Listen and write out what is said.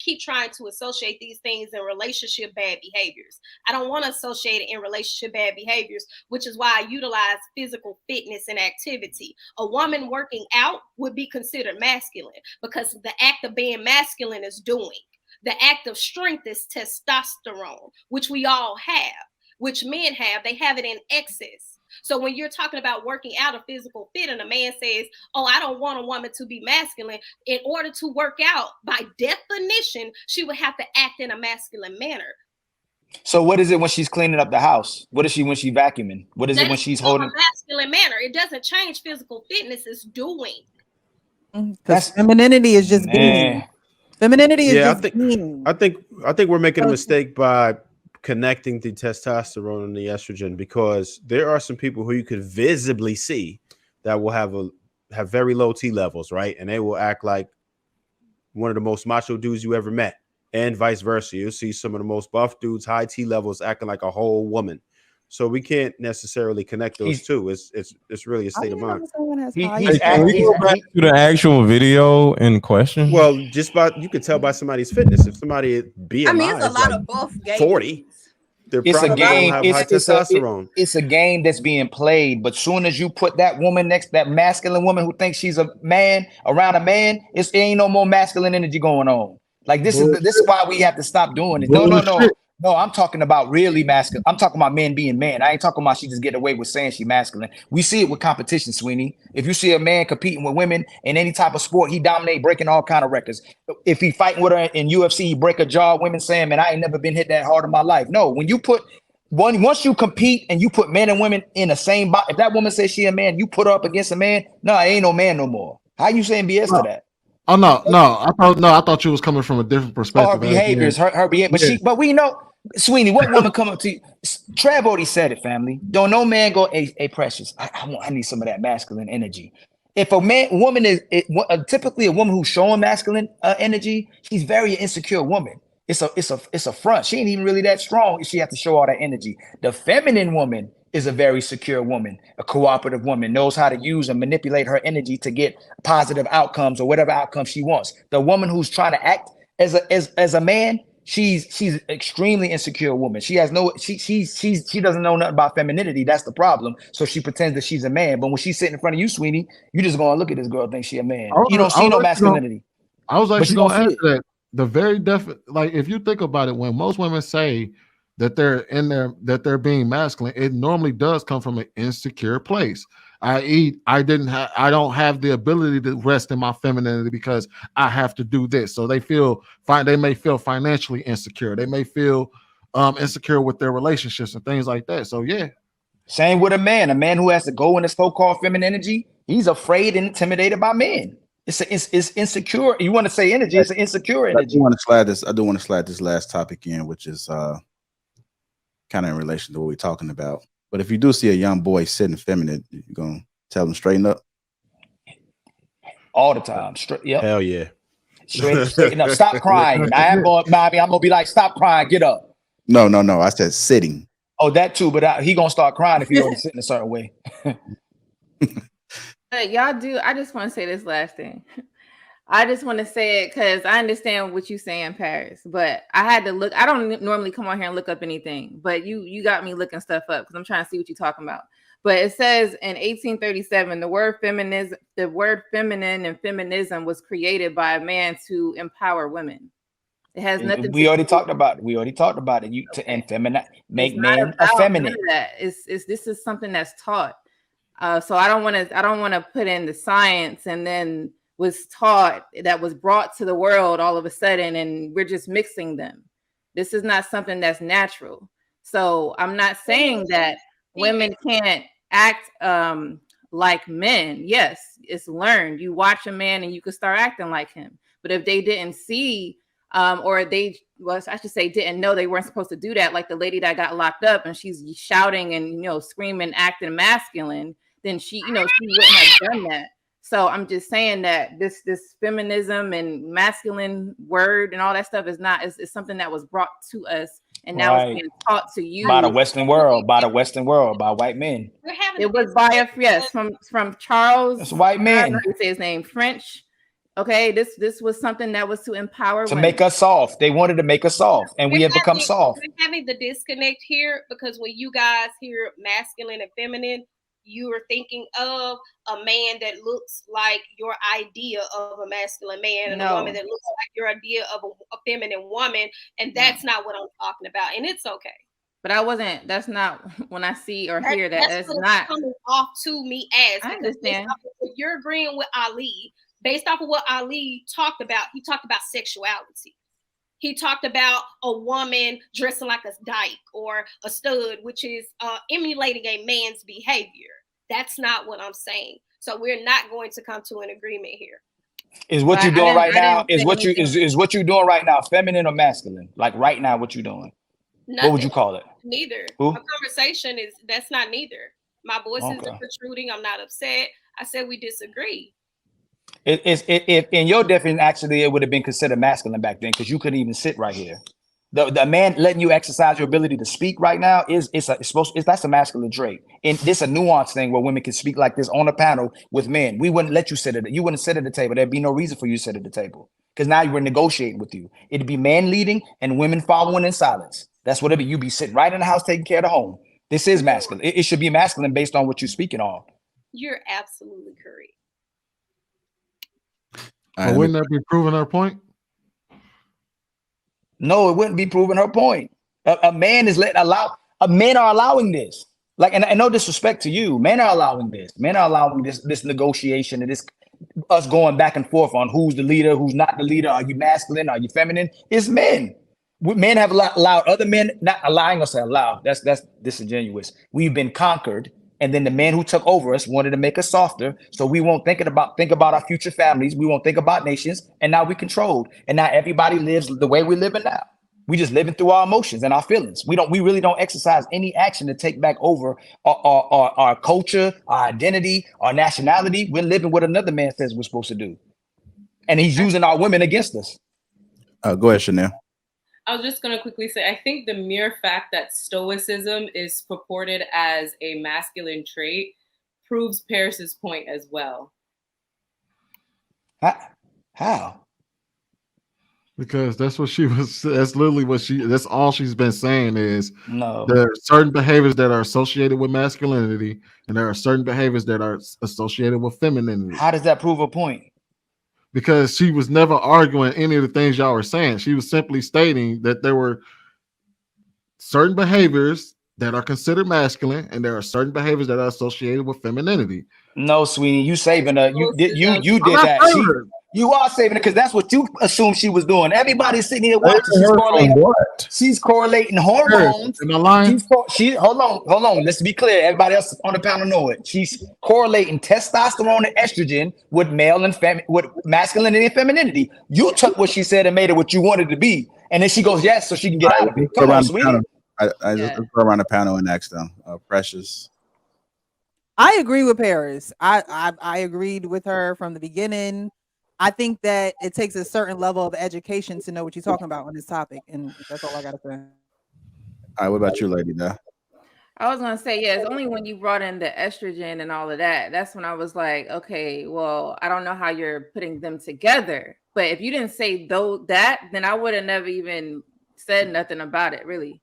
keep trying to associate these things in relationship bad behaviors. I don't want to associate it in relationship bad behaviors, which is why I utilize physical fitness and activity. A woman working out would be considered masculine because the act of being masculine is doing. The act of strength is testosterone, which we all have, which men have. They have it in excess. So when you're talking about working out a physical fit and a man says, oh, I don't want a woman to be masculine, in order to work out, by definition, she would have to act in a masculine manner. So what is it when she's cleaning up the house? What is she when she's vacuuming? What is it when she's holding? A masculine manner. It doesn't change physical fitness, it's doing. Because femininity is just being. Femininity is just being. I think we're making a mistake by connecting the testosterone and the estrogen, because there are some people who you could visibly see that will have very low T levels, right? And they will act like one of the most macho dudes you ever met, and vice versa. You'll see some of the most buff dudes, high T levels, acting like a whole woman. So we can't necessarily connect those two. It's really a state of mind. Can we go back to the actual video in question? Well, you could tell by somebody's fitness. If somebody BMI it's a lot of buff 40, they're probably game. Have high testosterone. It's a game that's being played. But soon as you put that woman next, that masculine woman who thinks she's a man around a man, it ain't no more masculine energy going on. Like this is why we have to stop doing it. No, I'm talking about really masculine. I'm talking about men being men. I ain't talking about she just get away with saying she masculine. We see it with competition, Sweeney. If you see a man competing with women in any type of sport, he dominate, breaking all kind of records. If he fighting with her in UFC, he break a jaw. Women saying, man, I ain't never been hit that hard in my life. No, when you put once you compete and you put men and women in the same box, if that woman says she a man, you put her up against a man. No, it ain't no man no more. How you saying BS to that? Oh no, I thought you was coming from a different perspective. Her behaviors, her behavior, but we know. Sweeney, what woman come up to you? Trav already said it, family. Don't no man go, hey Precious, I need some of that masculine energy. If woman is typically a woman who's showing masculine energy, she's very insecure woman. It's a front. She ain't even really that strong. She has to show all that energy. The feminine woman is a very secure woman, a cooperative woman, knows how to use and manipulate her energy to get positive outcomes or whatever outcome she wants. The woman who's trying to act as a man, she's extremely insecure woman. She has she doesn't know nothing about femininity. That's the problem. So she pretends that she's a man. But when she's sitting in front of you, Sweeney, you just gonna look at this girl and think she a man. You don't see no masculinity. I was actually gonna answer that. The very like if you think about it, when most women say that they're being masculine, it normally does come from an insecure place. I don't have the ability to rest in my femininity because I have to do this. So they may feel financially insecure. They may feel insecure with their relationships and things like that. So yeah. Same with a man who has to go in his so-called feminine energy. He's afraid and intimidated by men. It's insecure. You want to say energy? It's an insecure energy. I do want to slide this last topic in, which is kind of in relation to what we're talking about. But if you do see a young boy sitting feminine, you're gonna tell him straighten up all the time. Yep. Hell yeah. Straighten up. Stop crying. I'm gonna be like, stop crying. Get up. No. I said sitting. Oh, that too. But he gonna start crying if he already sitting a certain way. Y'all do. I just want to say this last thing. I just want to say it because I understand what you're saying, Paris, but I had to look. I don't normally come on here and look up anything, but you got me looking stuff up because I'm trying to see what you're talking about. But it says in 1837, the word feminine and feminism was created by a man to empower women. It has nothing. We already talked about it. And feminine, make men effeminate. This is something that's taught. So I don't want to put in the science and then was taught that was brought to the world all of a sudden, and we're just mixing them. This is not something that's natural. So I'm not saying that women can't act like men. Yes, it's learned. You watch a man and you can start acting like him. But if they didn't see didn't know they weren't supposed to do that, like the lady that got locked up and she's shouting and screaming, acting masculine, then she wouldn't have done that. So I'm just saying that this feminism and masculine word and all that stuff is something that was brought to us, and now it's being taught to you by the Western world, by white men. It was by from Charles. It's white men. I don't know how to say his name. French. Okay, this was something that was to empower to women. make us soft. They wanted to make us soft, and we have become soft. We're having the disconnect here because when you guys hear masculine and feminine, you are thinking of a man that looks like your idea of a masculine man and a woman that looks like your idea of a feminine woman, and that's not what I'm talking about, and it's okay. But that's not when I see or hear that. That's not coming off to me as. I understand. You're agreeing with Ali. Based off of what Ali talked about, he talked about sexuality. He talked about a woman dressing like a dyke or a stud, which is emulating a man's behavior. That's not what I'm saying. So we're not going to come to an agreement here. Is what you're doing right now? Is what you're doing right now feminine or masculine? Like right now, what you're doing? Nothing. What would you call it? Neither. Who? A conversation that's not neither. My voice isn't protruding. I'm not upset. I said we disagree. If in your definition, actually, it would have been considered masculine back then because you couldn't even sit right here. The man letting you exercise your ability to speak right now that's a masculine trait. And this a nuanced thing where women can speak like this on a panel with men. We wouldn't let you you wouldn't sit at the table. There'd be no reason for you to sit at the table because now you were negotiating with you. It'd be man leading and women following in silence. That's what it'd be. You'd be sitting right in the house taking care of the home. This is masculine. It should be masculine based on what you're speaking on. You're absolutely correct. But wouldn't that be proving our point? No, it wouldn't be proving her point. A man is men are allowing this. Like, and no disrespect to you, men are allowing this. Men are allowing this negotiation and this us going back and forth on who's the leader, who's not the leader. Are you masculine? Are you feminine? It's men. Men have allowed other men, not allowing us to allow. That's disingenuous. We've been conquered. And then the man who took over us wanted to make us softer, so we won't think about our future families. We won't think about nations, and now we controlled. And now everybody lives the way we're living now. We just living through our emotions and our feelings. We really don't exercise any action to take back over our culture, our identity, our nationality. We're living what another man says we're supposed to do, and he's using our women against us. Go ahead, Chanel. I was just going to quickly say, I think the mere fact that stoicism is purported as a masculine trait proves Paris's point as well. How? Because that's what she was. That's literally that's all she's been saying is no. There are certain behaviors that are associated with masculinity, and there are certain behaviors that are associated with femininity. How does that prove a point? Because she was never arguing any of the things y'all were saying. She was simply stating that there were certain behaviors that are considered masculine, and there are certain behaviors that are associated with femininity. No, Sweetie, you saving her. You did that. You are saving it because that's what you assume she was doing. Everybody's sitting here watching. She's correlating hormones. Am I lying? Hold on. Let's be clear. Everybody else on the panel know it. She's correlating testosterone and estrogen with with masculinity and femininity. You took what she said and made it what you wanted to be, and then she goes yes, so she can get out of it. Come on, Sweetie. I just go around the panel and ask them. Precious. I agree with Paris. I agreed with her from the beginning. I think that it takes a certain level of education to know what you're talking about on this topic, and that's all I gotta say. All right, what about you, Lady Da? I was gonna say, yeah, it's only when you brought in the estrogen and all of that, that's when I was like, okay, well, I don't know how you're putting them together. But if you didn't say that, then I would have never even said nothing about it, really.